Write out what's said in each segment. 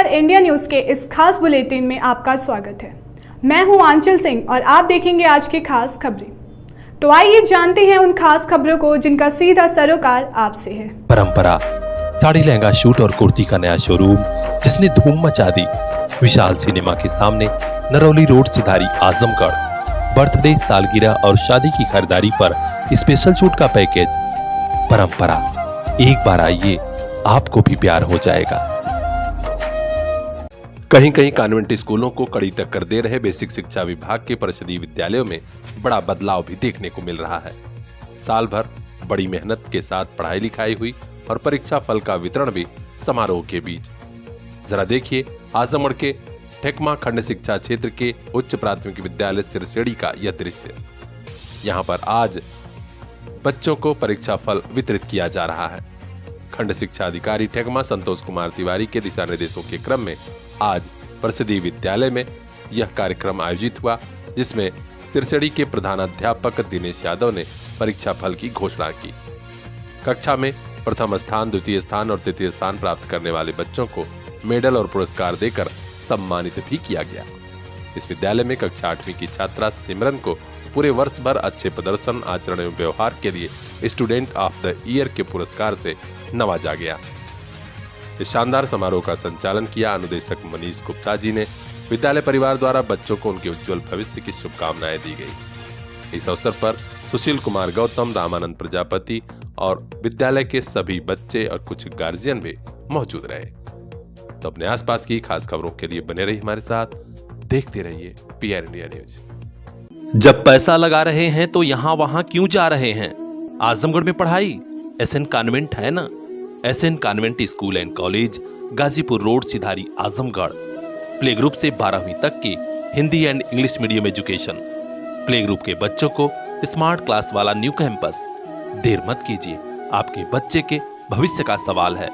नमस्कार, India news के इस खास बुलेटिन में आपका स्वागत है। मैं हूं आंचल सिंह और आप देखेंगे आज की खास खबरें। तो आइए जानते हैं उन खास खबरों को जिनका सीधा सरोकार आपसे है। परंपरा साड़ी, लहंगा, शूट और कुर्ती का नया शोरूम जिसने धूम मचा दी। विशाल सिनेमा के सामने, नरौली रोड, सिधारी, आजमगढ़। बर्थडे, सालगिरह और शादी की खरीदारी पर स्पेशल छूट का पैकेज। परंपरा, एक बार आइए, आपको भी प्यार हो जाएगा। कहीं कहीं कॉन्वेंट स्कूलों को कड़ी टक्कर दे रहे बेसिक शिक्षा विभाग के परिषदीय विद्यालयों में बड़ा बदलाव भी देखने को मिल रहा है। साल भर बड़ी मेहनत के साथ पढ़ाई लिखाई हुई और परीक्षा फल का वितरण भी समारोह के बीच। जरा देखिए आजमगढ़ के ठेकमा खंड शिक्षा क्षेत्र के उच्च प्राथमिक विद्यालय सिरसेड़ी का यह दृश्य। यहाँ पर आज बच्चों को परीक्षा फल वितरित किया जा रहा है। खंड शिक्षा अधिकारी ठेकमा संतोष कुमार तिवारी के दिशा निर्देशों के क्रम में आज परिषदीय विद्यालय में यह कार्यक्रम आयोजित हुआ, जिसमें सिरसेड़ी के प्रधानाध्यापक दिनेश यादव ने परीक्षा फल की घोषणा की। कक्षा में प्रथम स्थान, द्वितीय स्थान और तृतीय स्थान प्राप्त करने वाले बच्चों को मेडल और पुरस्कार देकर सम्मानित भी किया गया। इस विद्यालय में कक्षा 8वीं की छात्रा सिमरन को पूरे वर्ष भर अच्छे प्रदर्शन, आचरण एवं व्यवहार के लिए स्टूडेंट ऑफ द ईयर के पुरस्कार से नवाजा गया। इस शानदार समारोह का संचालन किया अनुदेशक मनीष गुप्ता जी ने। विद्यालय परिवार द्वारा बच्चों को उनके उज्जवल भविष्य की शुभकामनाएं दी गई। इस अवसर पर सुशील कुमार गौतम, रामानंद प्रजापति और विद्यालय के सभी बच्चे और कुछ गार्जियन भी मौजूद रहे। तो अपने आसपास की खास खबरों के लिए बने रहिए हमारे साथ, देखते रहिए पीआर इंडिया न्यूज। जब पैसा लगा रहे हैं तो यहाँ वहां क्यों जा रहे हैं? आजमगढ़ में पढ़ाई एसएन कॉन्वेंट है ना। SN convent school and college, Ghazipur road, Sidhari, Azamgarh. Play group से 12वीं तक की Hindi and English medium education. Play group के बच्चों को स्मार्ट क्लास वाला न्यू कैंपस। देर मत कीजिए, आपके बच्चे के भविष्य का सवाल है।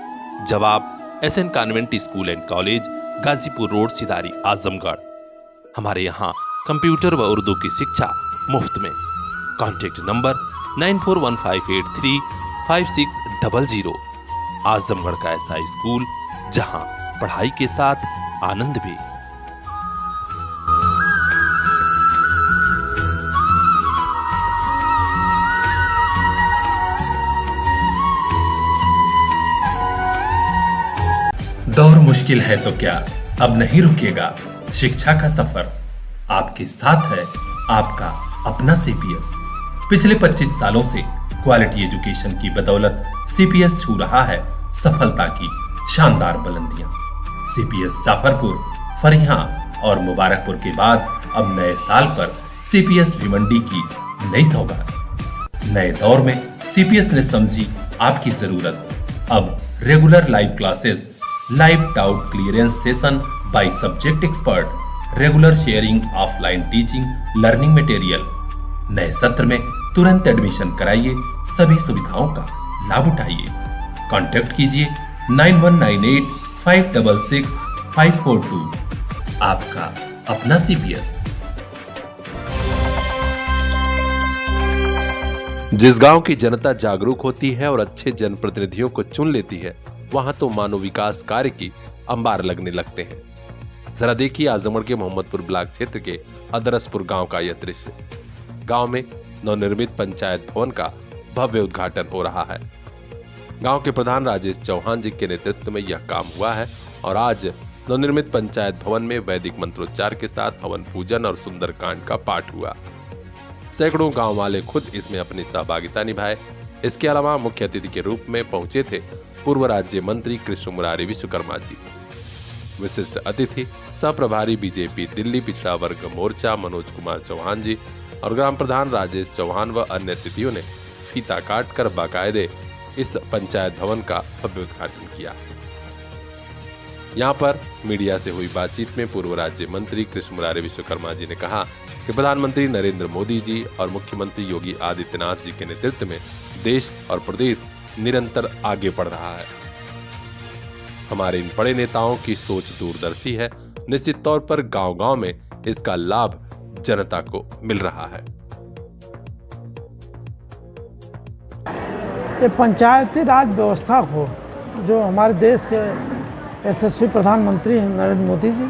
जवाब SN convent school and college, Ghazipur road, Sidhari, Azamgarh. हमारे यहाँ कंप्यूटर व उर्दू की शिक्षा मुफ्त में। Contact number 9415835600। आजमगढ़ का ऐसा स्कूल जहां पढ़ाई के साथ आनंद भी। दौर मुश्किल है तो क्या, अब नहीं रुकेगा शिक्षा का सफर। आपके साथ है आपका अपना सीपीएस। पिछले 25 सालों से क्वालिटी एजुकेशन की बदौलत सीपीएस छू रहा है सफलता की शानदार बुलंदियां। सीपीएस जाफरपुर, फरिया और मुबारकपुर के बाद अब नए साल पर सीपीएस भिवंडी की नई सौगात। नए दौर में सीपीएस ने समझी आपकी जरूरत। अब regular live classes, live doubt clearance session by subject expert, regular sharing, offline teaching, learning material. नए सत्र में तुरंत एडमिशन कराइए, सभी सुविधाओं का लाभ उठाइए। कांटेक्ट कीजिए 9198566542। आपका अपना सीपीएस। जिस गांव की जनता जागरूक होती है और अच्छे जनप्रतिनिधियों को चुन लेती है, वहां तो मानव विकास कार्य की अंबार लगने लगते हैं। जरा देखिए आजमगढ़ के मोहम्मदपुर ब्लॉक क्षेत्र के अदरसपुर गांव का यह दृश्य। गांव में नवनिर्मित पंचायत भवन का भव्य उद्घाटन हो रहा है। गांव के प्रधान राजेश चौहान जी के नेतृत्व में यह काम हुआ है और आज नवनिर्मित पंचायत भवन में वैदिक मंत्रोच्चार के साथ हवन पूजन और सुंदरकांड का पाठ हुआ। सैकड़ों गांव वाले खुद इसमें अपनी सहभागिता निभाए। इसके अलावा मुख्य अतिथि के रूप में पहुंचे थे पूर्व राज्य मंत्री कृष्ण मुरारी विश्वकर्मा जी। विशिष्ट अतिथि सह प्रभारी बीजेपी दिल्ली पिछड़ा वर्ग मोर्चा मनोज कुमार चौहान जी और ग्राम प्रधान राजेश चौहान व अन्य अतिथियों ने फीता काटकर बाकायदे इस पंचायत भवन का भव्य उद्घाटन किया। यहाँ पर मीडिया से हुई बातचीत में पूर्व राज्य मंत्री कृष्ण मुरारी विश्वकर्मा जी ने कहा कि प्रधानमंत्री नरेंद्र मोदी जी और मुख्यमंत्री योगी आदित्यनाथ जी के नेतृत्व में देश और प्रदेश निरंतर आगे बढ़ रहा है। हमारे इन बड़े नेताओं की सोच दूरदर्शी है। निश्चित तौर पर गांव-गांव में इसका लाभ जनता को मिल रहा है। ये पंचायती राज व्यवस्था को जो हमारे देश के यशस्वी प्रधानमंत्री हैं नरेंद्र मोदी जी,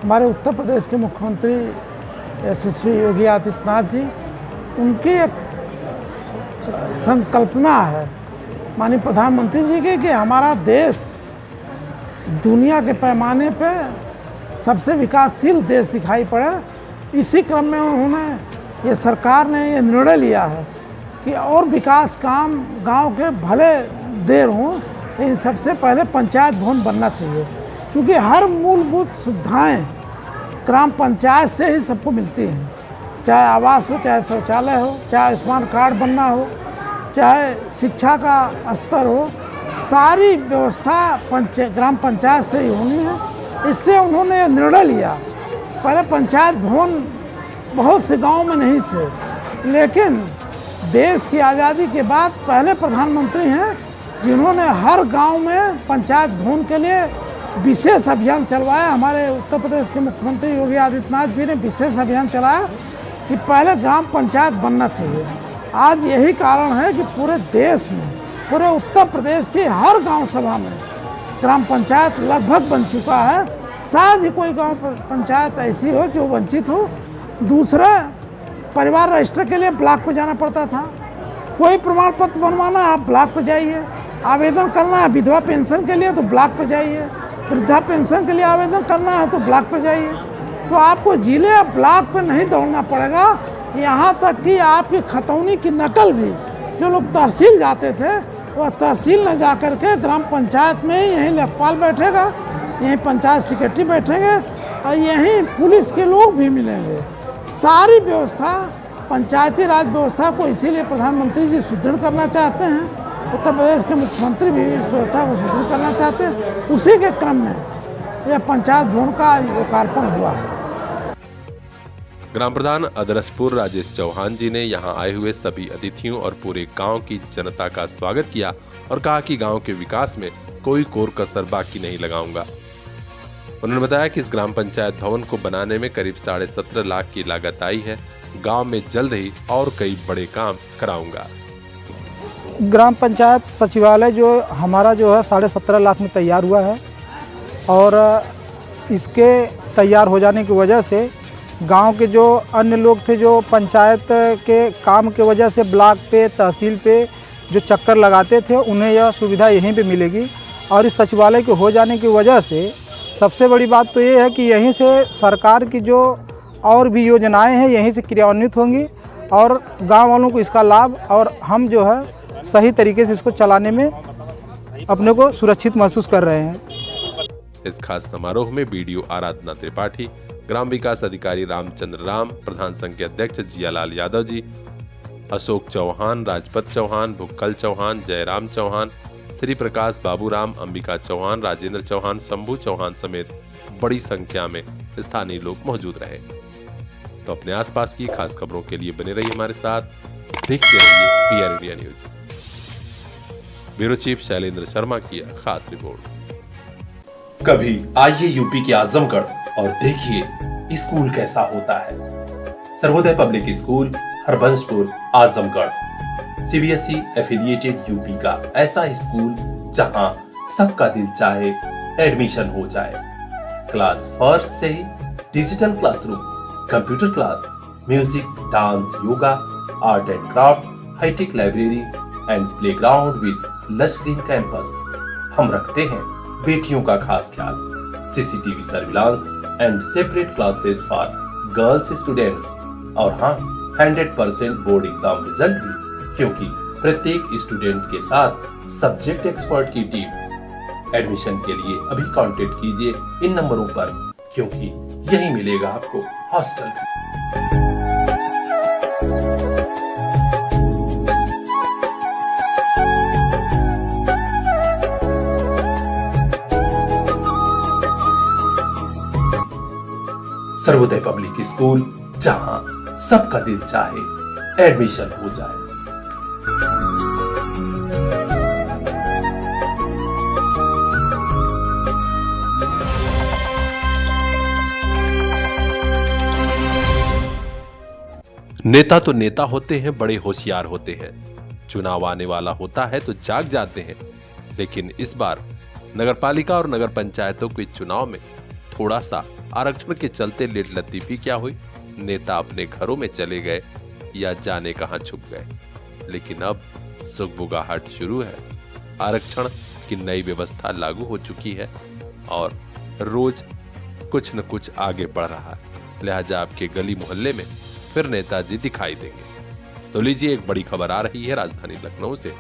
हमारे उत्तर प्रदेश के मुख्यमंत्री यशस्वी योगी आदित्यनाथ जी, उनकी एक संकल्पना है माननीय प्रधानमंत्री जी की कि हमारा देश दुनिया के पैमाने पे सबसे विकासशील देश दिखाई पड़े। इसी क्रम में उन्होंने, ये सरकार ने ये निर्णय लिया है कि और विकास काम गांव के भले देर हों, लेकिन सबसे पहले पंचायत भवन बनना चाहिए, क्योंकि हर मूलभूत सुविधाएं ग्राम पंचायत से ही सबको मिलती हैं, चाहे आवास हो, चाहे शौचालय हो, चाहे आयुष्मान कार्ड बनना हो, चाहे शिक्षा का स्तर हो, सारी व्यवस्था ग्राम पंचायत से ही होनी है। इसलिए उन्होंने निर्णय लिया। पहले पंचायत भवन बहुत से गांव में नहीं थे, लेकिन देश की आज़ादी के बाद पहले प्रधानमंत्री हैं जिन्होंने हर गांव में पंचायत भवन के लिए विशेष अभियान चलवाया। हमारे उत्तर प्रदेश के मुख्यमंत्री योगी आदित्यनाथ जी ने विशेष अभियान चलाया कि पहले ग्राम पंचायत बनना चाहिए। आज यही कारण है कि पूरे देश में, पूरे उत्तर प्रदेश की हर गांव सभा में ग्राम पंचायत लगभग बन चुका है। शायद ही कोई गांव पंचायत ऐसी हो जो वंचित हो। दूसरा, परिवार रजिस्टर के लिए ब्लॉक पर जाना पड़ता था। कोई प्रमाण पत्र बनवाना है, आप ब्लॉक पर जाइए। आवेदन करना है विधवा पेंशन के लिए तो ब्लॉक पर जाइए। वृद्धा पेंशन के लिए आवेदन करना है तो ब्लॉक पर जाइए। तो आपको जिले या ब्लॉक पर नहीं दौड़ना पड़ेगा। यहाँ तक कि आपकी खतौनी की नकल भी, जो लोग तहसील जाते थे, वह तहसील न जा कर के ग्राम पंचायत में ही यहीं लेखपाल बैठेगा, यहीं पंचायत सेक्रेटरी बैठेंगे और यहीं पुलिस के लोग भी मिलेंगे। सारी व्यवस्था, पंचायती राज व्यवस्था को इसीलिए प्रधानमंत्री जी सुदृढ़ करना चाहते हैं। उत्तर प्रदेश के मुख्यमंत्री भी इस व्यवस्था को सुदृढ़ करना चाहते हैं। उसी के क्रम में यह पंचायत भवन का लोकार्पण हुआ है। ग्राम प्रधान अदरसपुर राजेश चौहान जी ने यहां आए हुए सभी अतिथियों और पूरे गांव की जनता का स्वागत किया और कहा कि गांव के विकास में कोई कोर कसर बाकी नहीं लगाऊंगा। उन्होंने बताया कि इस ग्राम पंचायत भवन को बनाने में करीब 17.5 लाख की लागत आई है। गांव में जल्द ही और कई बड़े काम कराऊंगा। ग्राम पंचायत सचिवालय जो हमारा जो है 17.5 लाख में तैयार हुआ है और इसके तैयार हो जाने की वजह से गांव के जो अन्य लोग थे, जो पंचायत के काम के वजह से ब्लॉक पे, तहसील पे जो चक्कर लगाते थे, उन्हें यह सुविधा यहीं पे मिलेगी। और इस सचिवालय के हो जाने की वजह से सबसे बड़ी बात तो ये है कि यहीं से सरकार की जो और भी योजनाएं हैं यहीं से क्रियान्वित होंगी और गांव वालों को इसका लाभ, और हम जो है सही तरीके से इसको चलाने में अपने को सुरक्षित महसूस कर रहे हैं। इस खास समारोह में बीडीओ आराधना त्रिपाठी, ग्राम विकास अधिकारी रामचंद्र राम, प्रधान संघ के अध्यक्ष जियालाल यादव जी, अशोक चौहान, राजपत चौहान, भुक्कल चौहान, जयराम चौहान, श्री प्रकाश बाबूराम, अंबिका चौहान, राजेंद्र चौहान, शंभू चौहान समेत बड़ी संख्या में स्थानीय लोग मौजूद रहे। तो अपने आसपास की खास खबरों के लिए बने रहिए हमारे साथ, देखते रहिए PR India news. Bureau chief Shailendra Sharma की खास रिपोर्ट। कभी आइए यूपी के आजमगढ़ और देखिए स्कूल कैसा होता है। Sarvodaya public school, Harbanspur, Azamgarh, CBSE affiliated UP का ऐसा स्कूल जहां सबका दिल चाहे एडमिशन हो जाए। क्लास फर्स्ट से ही digital classroom, computer class, music, dance, yoga, art and craft, hitech library and playground with lush green campus. हम रखते हैं बेटियों का खास ख्याल। CCTV surveillance and separate classes for girls students और हाँ, 100% बोर्ड एग्जाम रिजल्ट भी, क्योंकि प्रत्येक स्टूडेंट के साथ सब्जेक्ट एक्सपर्ट की टीम। एडमिशन के लिए अभी कांटेक्ट कीजिए इन नंबरों पर, क्योंकि यही मिलेगा आपको हॉस्टल भी। सर्वोदय पब्लिक स्कूल, जहां सबका दिल चाहे एडमिशन हो जाए। नेता तो नेता होते हैं, बड़े होशियार होते हैं। चुनाव आने वाला होता है तो जाग जाते हैं, लेकिन इस बार नगरपालिका और नगर पंचायतों के चुनाव में थोड़ा सा आरक्षण के चलते लेट लतीफी क्या हुई, नेता अपने घरों में चले गए या जाने कहां छुप गए। लेकिन अब सुगबुगाहट शुरू है। आरक्षण की नई व्यवस्था लागू हो चुकी है और रोज कुछ न कुछ आगे बढ़ रहा है। लिहाजा आपके गली मोहल्ले में फिर नेताजी दिखाई देंगे। तो लीजिए, एक बड़ी खबर आ रही है राजधानी लखनऊ से।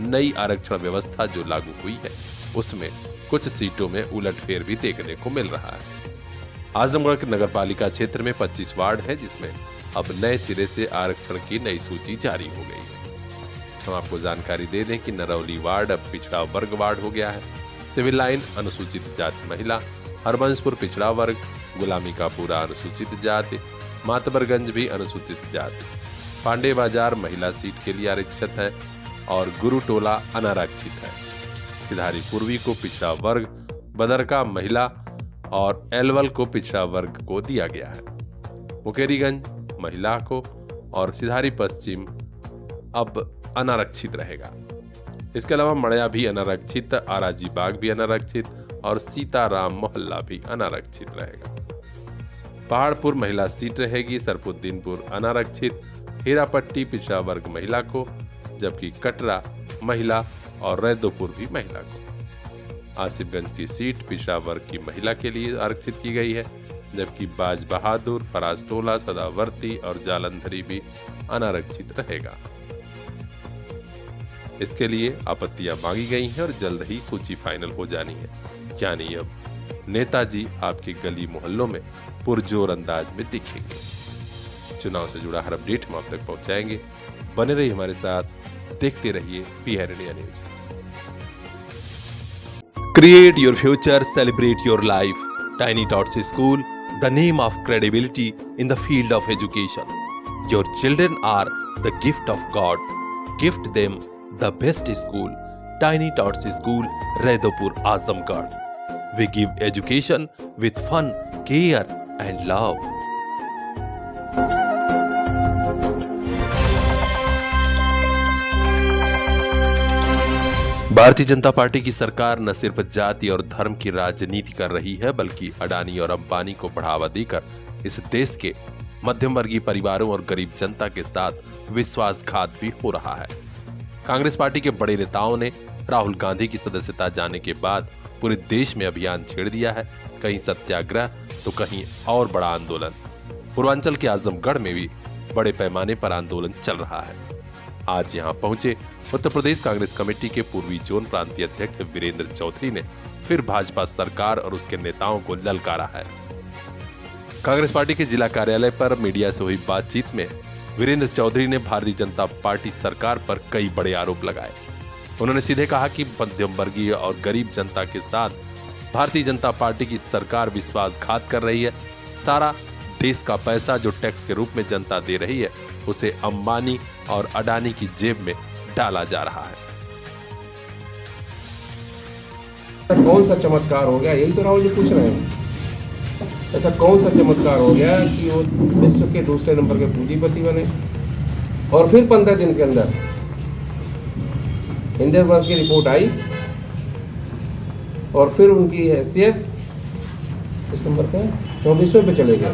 नई आरक्षण व्यवस्था जो लागू हुई है उसमें कुछ सीटों में उलटफेर भी देखने को मिल रहा है। आजमगढ़ के नगरपालिका क्षेत्र में 25 वार्ड है, जिसमें अब नए सिरे से आरक्षण की नई सूची जारी हो गई है। हम आपको जानकारी दे दें कि नरौली वार्ड अब पिछड़ा वर्ग वार्ड हो गया है। सिविल लाइन अनुसूचित जाति महिला, हरबंसपुर पिछड़ा वर्ग, गुलामी का पूरा अनुसूचित जाति, मातबरगंज भी अनुसूचित जाति, पांडे बाजार महिला सीट के लिए आरक्षित है और गुरुटोला अनारक्षित है। सिधारी पूर्वी को पिछड़ा वर्ग, बदरका महिला और एलवल को पिछड़ा वर्ग को दिया गया है। मुकेरीगंज महिला को और सिधारी पश्चिम अब अनारक्षित रहेगा। इसके अलावा मड़िया भी अनारक्षित, आराजी बाग भी अनारक्षित और सीताराम मोहल्ला भी अनारक्षित रहेगा। पहाड़पुर महिला सीट रहेगी, सरफुद्दीनपुर अनारक्षित, हीरापट्टी पिछड़ा वर्ग महिला को, जबकि कटरा महिला और रैदोपुर भी महिला को। आसिफगंज की सीट पिछड़ा वर्ग की महिला के लिए आरक्षित की गई है, जबकि बाज बहादुर, फराजटोला, सदावर्ती और जालंधरी भी अनारक्षित रहेगा। इसके लिए आपत्तियां मांगी गई हैं और जल्द ही सूची फाइनल हो जानी है। यानी अब नेताजी आपके गली मोहल्लों में पुरजोर अंदाज में दिखेंगे। चुनाव से जुड़ा हर अपडेट हम आप तक पहुंचाएंगे। बने रहिए हमारे साथ, देखते रहिए PIR India news. Create your future, celebrate your life. Tiny Tots School, the name of credibility in the field of education. Your children are the gift of God. Gift them the best school. Tiny Tots School, Raidopur, Azamgarh. We give education with fun, care and love. Bharatiya Janata party की सरकार न सिर्फ जाति और धर्म की राजनीति कर रही है, बल्कि अडानी और अंबानी को बढ़ावा देकर इस देश के मध्यम वर्गीय परिवारों और गरीब जनता के साथ विश्वासघात भी हो रहा है। कांग्रेस पार्टी के बड़े नेताओं ने राहुल गांधी की सदस्यता जाने के बाद पूरे देश में अभियान छेड़ दिया है। कहीं सत्याग्रह तो कहीं और बड़ा आंदोलन। पूर्वांचल के आजमगढ़ में भी बड़े पैमाने पर आंदोलन चल रहा है। आज यहां पहुंचे उत्तर प्रदेश कांग्रेस कमेटी के पूर्वी जोन प्रांतीय अध्यक्ष वीरेंद्र चौधरी ने फिर भाजपा सरकार और उसके नेताओं को ललकारा है। कांग्रेस पार्टी के जिला कार्यालय पर मीडिया से हुई बातचीत में वीरेंद्र चौधरी ने भारतीय जनता पार्टी सरकार पर कई बड़े आरोप लगाए। उन्होंने सीधे कहा कि मध्यम वर्गीय और गरीब जनता के साथ भारतीय जनता पार्टी की सरकार विश्वासघात कर रही है। सारा देश का पैसा जो टैक्स के रूप में जनता दे रही है, उसे अंबानी और अडानी की जेब में डाला जा रहा है। कौन सा चमत्कार हो गया, यही तो राहुल जी पूछ रहे हैं। ऐसा कौन सा चमत्कार हो गया कि वो विश्व के दूसरे नंबर के पूंजीपति बने और फिर 15 दिन के अंदर इंडियन बैंक की रिपोर्ट आई और फिर उनकी हैसियत इस नंबर पे 24वें पे चले गए।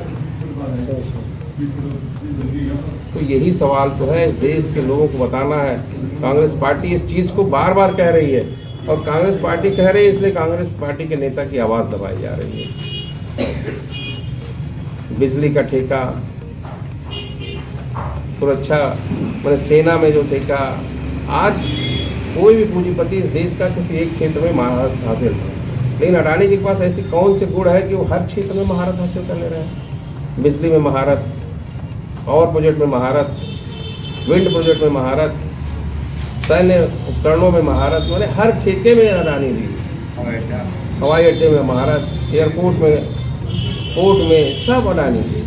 तो यही सवाल तो है, इस देश के लोगों को बताना है। कांग्रेस पार्टी इस चीज को बार बार कह रही है और कांग्रेस पार्टी कह रही है, इसलिए कांग्रेस पार्टी के नेता की आवाज दबाई जा रही है। बिजली का ठेका, सुरक्षा मैंने सेना में जो ठेका, आज कोई भी पूंजीपति इस देश का किसी एक क्षेत्र में महारत हासिल है, लेकिन अडानी जी के पास ऐसी कौन से गुण है कि वो हर क्षेत्र में महारत हासिल कर ले रहे हैं। बिजली में महारत, पावर प्रोजेक्ट में महारत, विंड प्रोजेक्ट में महारत, सैन्य उपकरणों में महारत, मैंने हर ठेके में अडानी जी, हवाई अड्डे में महारत, एयरपोर्ट में, पोर्ट में, सब अडानी जी।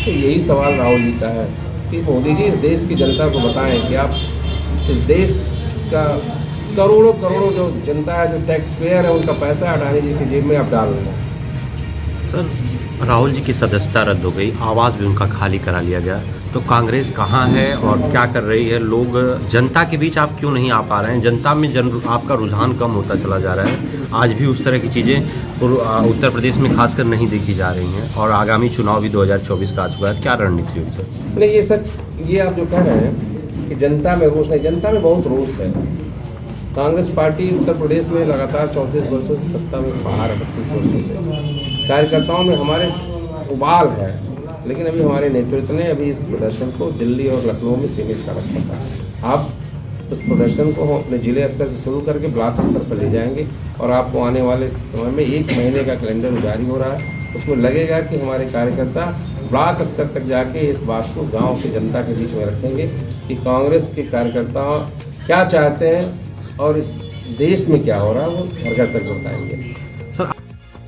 तो यही सवाल राहुल जी का है कि मोदी जी इस देश की जनता को बताएं कि आप इस देश का करोड़ों करोड़ों जो जनता है, जो टैक्स पेयर है, उनका पैसा अडानी जी की जेब में आप डाल रहे हैं। सर, राहुल जी की सदस्यता रद्द हो गई, आवास भी उनका खाली करा लिया गया, तो कांग्रेस कहाँ है और क्या कर रही है? लोग जनता के बीच आप क्यों नहीं आ पा रहे हैं? जनता में आपका रुझान कम होता चला जा रहा है। आज भी उस तरह की चीज़ें उत्तर प्रदेश में खासकर नहीं देखी जा रही हैं और आगामी चुनाव भी 2024 का आ चुका है। क्या रणनीति होगी सर? नहीं, ये सच, ये आप जो कह रहे हैं कि जनता में रोष नहीं, जनता में बहुत रोष है। कांग्रेस पार्टी उत्तर प्रदेश में लगातार 34 वर्षों से सत्ता में बाहर है, 32 वर्षों से। कार्यकर्ताओं में हमारे उबाल है, लेकिन अभी हमारे नेतृत्व ने अभी इस प्रदर्शन को दिल्ली और लखनऊ में सीमित कर रखा था। अब उस प्रदर्शन को हम अपने जिले स्तर से शुरू करके ब्लॉक स्तर पर ले जाएंगे और आपको आने वाले समय में 1 महीने का कैलेंडर जारी हो रहा है। उसमें लगेगा कि हमारे कार्यकर्ता ब्लॉक स्तर तक जाके इस बात को गांव की जनता के बीच में रखेंगे कि कांग्रेस के कार्यकर्ता क्या चाहते हैं और इस देश में क्या हो रहा है, वो घर घर तक बताएंगे।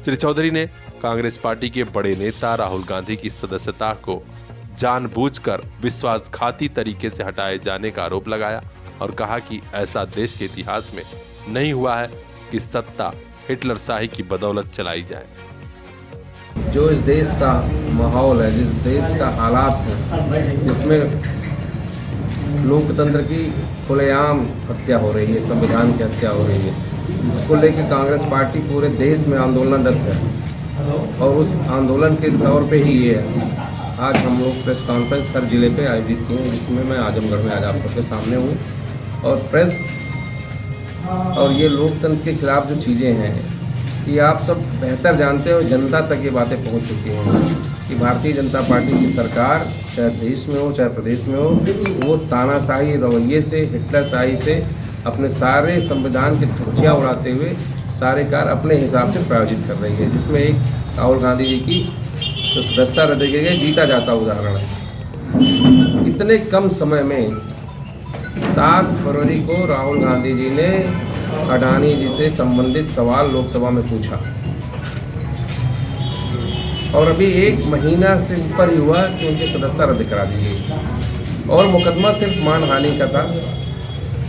श्री चौधरी ने कांग्रेस पार्टी के बड़े नेता राहुल गांधी की सदस्यता को जानबूझकर विश्वासघाती तरीके से हटाए जाने का आरोप लगाया और कहा कि ऐसा देश के इतिहास में नहीं हुआ है कि सत्ता हिटलर शाही की बदौलत चलाई जाए। जो इस देश का माहौल है, जिस देश का हालात है, जिसमें लोकतंत्र की खुलेआम हत्या हो रही है, संविधान की हत्या हो रही है, जिसको लेकर कांग्रेस पार्टी पूरे देश में आंदोलनरत है और उस आंदोलन के तौर पे ही ये है। आज हम लोग प्रेस कॉन्फ्रेंस हर जिले पे आयोजित किए हैं, जिसमें मैं आजमगढ़ में आज आप सबके सामने हूँ और प्रेस और ये लोकतंत्र के खिलाफ जो चीज़ें हैं, ये आप सब बेहतर जानते हो। जनता तक ये बातें पहुँच चुकी हैं कि भारतीय जनता पार्टी की सरकार चाहे देश में हो चाहे प्रदेश में हो, वो तानाशाही रवैये से, हिटलरशाही से अपने सारे संविधान की धज्जियाँ उड़ाते हुए सारे कार्य अपने हिसाब से प्रायोजित कर रही है, जिसमें एक राहुल गांधी जी की जो सदस्यता रद्द की गई जीता जाता उदाहरण है। इतने कम समय में 7 फरवरी को राहुल गांधी जी ने अडानी जी से संबंधित सवाल लोकसभा में पूछा और अभी 1 महीना से ऊपर ही हुआ कि उनकी सदस्यता रद्द करा दी गई और मुकदमा सिर्फ मानहानि का था।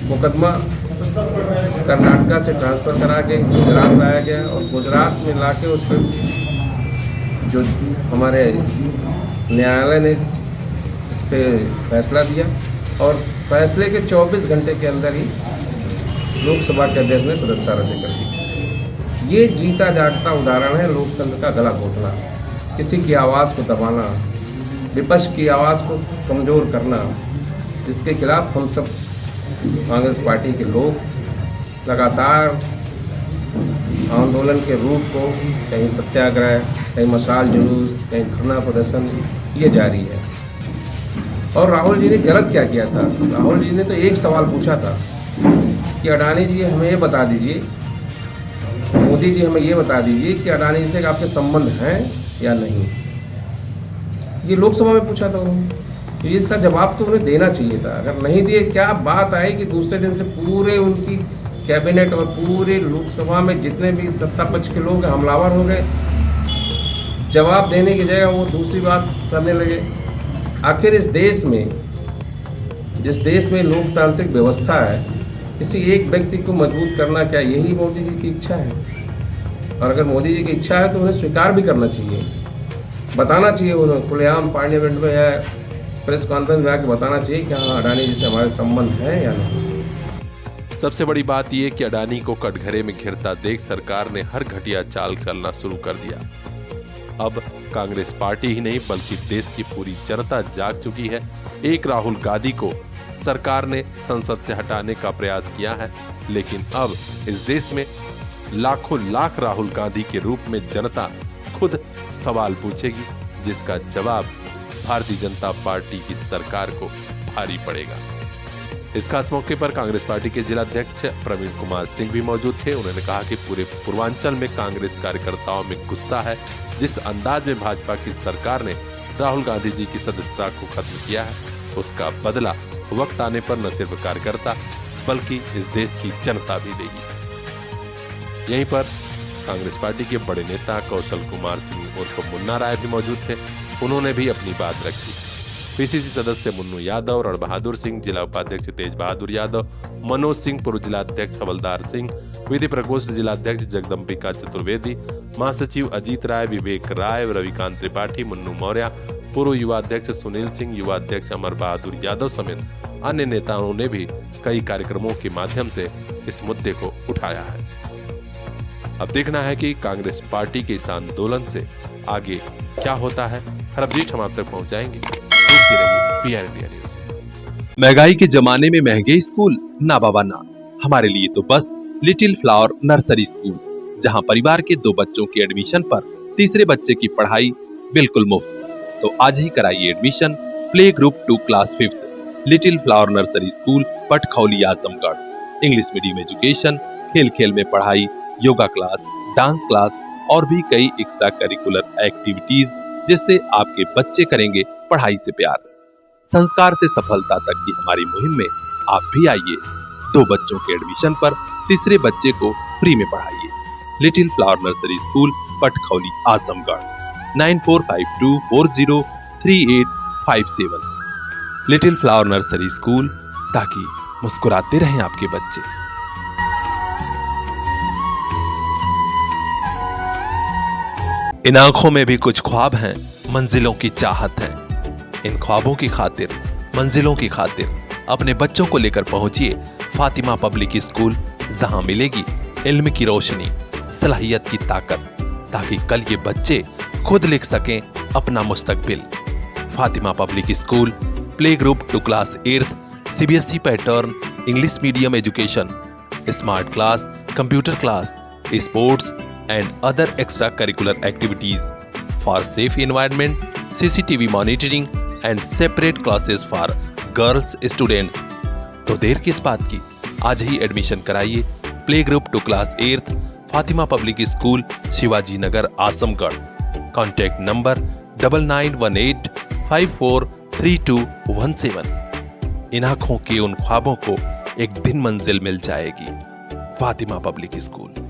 मुकदमा कर्नाटका से ट्रांसफ़र करा के गुजरात लाया गया और गुजरात में लाके उस पर जो हमारे न्यायालय ने इस पर फैसला दिया और फैसले के 24 घंटे के अंदर ही लोकसभा के अध्यक्ष ने सदस्यता रद्द कर दी। ये जीता जागता उदाहरण है लोकतंत्र का गला घोटना, किसी की आवाज़ को दबाना, विपक्ष की आवाज़ को कमज़ोर करना, जिसके खिलाफ हम सब कांग्रेस पार्टी के लोग लगातार आंदोलन के रूप को, कहीं सत्याग्रह, कहीं मशाल जुलूस, कहीं धरना प्रदर्शन, ये जारी है। और राहुल जी ने गलत क्या किया था? राहुल जी ने तो एक सवाल पूछा था कि अडानी जी हमें ये बता दीजिए, मोदी जी हमें ये बता दीजिए कि अडानी जी से आपके संबंध हैं या नहीं। ये लोकसभा में पूछा था उन्होंने, तो इसका जवाब तो उन्हें देना चाहिए था। अगर नहीं दिए, क्या बात आई कि दूसरे दिन से पूरे उनकी कैबिनेट और पूरे लोकसभा में जितने भी सत्ता पक्ष के लोग हमलावर हो गए। जवाब देने की जगह वो दूसरी बात करने लगे। आखिर इस देश में, जिस देश में लोकतांत्रिक व्यवस्था है, किसी एक व्यक्ति को मजबूत करना, क्या यही मोदी जी की इच्छा है? और अगर मोदी जी की इच्छा है तो उन्हें स्वीकार भी करना चाहिए, बताना चाहिए उन्हें खुलेआम पार्लियामेंट में या प्रेस कॉन्फ्रेंस में आके बताना चाहिए कि हाँ अडानी जी से हमारे संबंध हैं या नहीं। सबसे बड़ी बात यह कि अडानी को कटघरे में घिरता देख सरकार ने हर घटिया चाल चलना शुरू कर दिया। अब कांग्रेस पार्टी ही नहीं बल्कि देश की पूरी जनता जाग चुकी है। एक राहुल गांधी को सरकार ने संसद से हटाने का प्रयास किया है, लेकिन अब इस देश में लाखों लाख राहुल गांधी के रूप में जनता खुद सवाल पूछेगी, जिसका जवाब भारतीय जनता पार्टी की सरकार को भारी पड़ेगा। इस खास मौके पर कांग्रेस पार्टी के जिलाध्यक्ष प्रवीण कुमार सिंह भी मौजूद थे। उन्होंने कहा कि पूरे पूर्वांचल में कांग्रेस कार्यकर्ताओं में गुस्सा है। जिस अंदाज में भाजपा की सरकार ने राहुल गांधी जी की सदस्यता को खत्म किया है, उसका बदला वक्त आने पर न सिर्फ कार्यकर्ता बल्कि इस देश की जनता भी देगी। यहीं पर कांग्रेस पार्टी के बड़े नेता कौशल कुमार सिंह उर्फ मुन्ना राय भी मौजूद थे। उन्होंने भी अपनी बात रखी। पीसीसी सदस्य मुन्नू यादव, रण बहादुर सिंह, जिला उपाध्यक्ष तेज बहादुर यादव, मनोज सिंह, पूर्व जिलाध्यक्ष हवलदार सिंह, विधि प्रकोष्ठ जिलाध्यक्ष जगदम्बिका चतुर्वेदी, महासचिव अजीत राय, विवेक राय, रविकांत त्रिपाठी, मुन्नू मौर्य, पूर्व युवा अध्यक्ष सुनील सिंह, युवा अध्यक्ष अमर बहादुर यादव समेत अन्य नेताओं ने भी कई कार्यक्रमों के माध्यम से इस मुद्दे को उठाया है। अब देखना है कि कांग्रेस पार्टी के इस आंदोलन से आगे क्या होता है। हर अपडेट हम आप तक पहुंचाएंगे। देखते रहिए PR इंडिया न्यूज। महंगाई के जमाने में महंगे स्कूल ना बाबा ना, हमारे लिए तो बस लिटिल फ्लावर नर्सरी स्कूल, जहां परिवार के 2 बच्चों के एडमिशन पर तीसरे बच्चे की पढ़ाई बिल्कुल मुफ्त। तो आज ही कराइए admission play group 2 class 5th little flower nursery school Patkhauli Azamgarh. English medium education, खेल खेल में पढ़ाई, योगा क्लास, डांस क्लास और भी कई एक्स्ट्रा करिकुलर एक्टिविटीज, जिससे आपके बच्चे करेंगे पढ़ाई से प्यार। संस्कार से सफलता तक की हमारी मुहिम में आप भी आइए। 2 बच्चों के एडमिशन पर तीसरे बच्चे को फ्री में पढ़ाइए। Little flower nursery school Patkhauli Azamgarh 9452403857। Little flower nursery school, ताकि मुस्कुराते रहें आपके बच्चे। इन आंखों में भी कुछ ख्वाब हैं, मंजिलों की चाहत है। इन ख्वाबों की खातिर, मंजिलों की खातिर अपने बच्चों को लेकर पहुंचिए फातिमा पब्लिक स्कूल, जहां मिलेगी इल्म की रोशनी, सलाहियत की ताकत, ताकि कल ये बच्चे खुद लिख सकें अपना मुस्तकबिल। Fatima public school play group 2 class 8th CBSE pattern, English medium education, smart class, computer class, sports and other extracurricular activities for safe environment, CCTV monitoring and separate classes for girls students। तो देर किस बात की, आज ही admission कराइए play group 2 class 8th Fatima public school, Shivaji Nagar, Azamgarh. Contact number 9918543217। इन आंखों के उन ख्वाबों को एक दिन मंजिल मिल जाएगी। Fatima public school.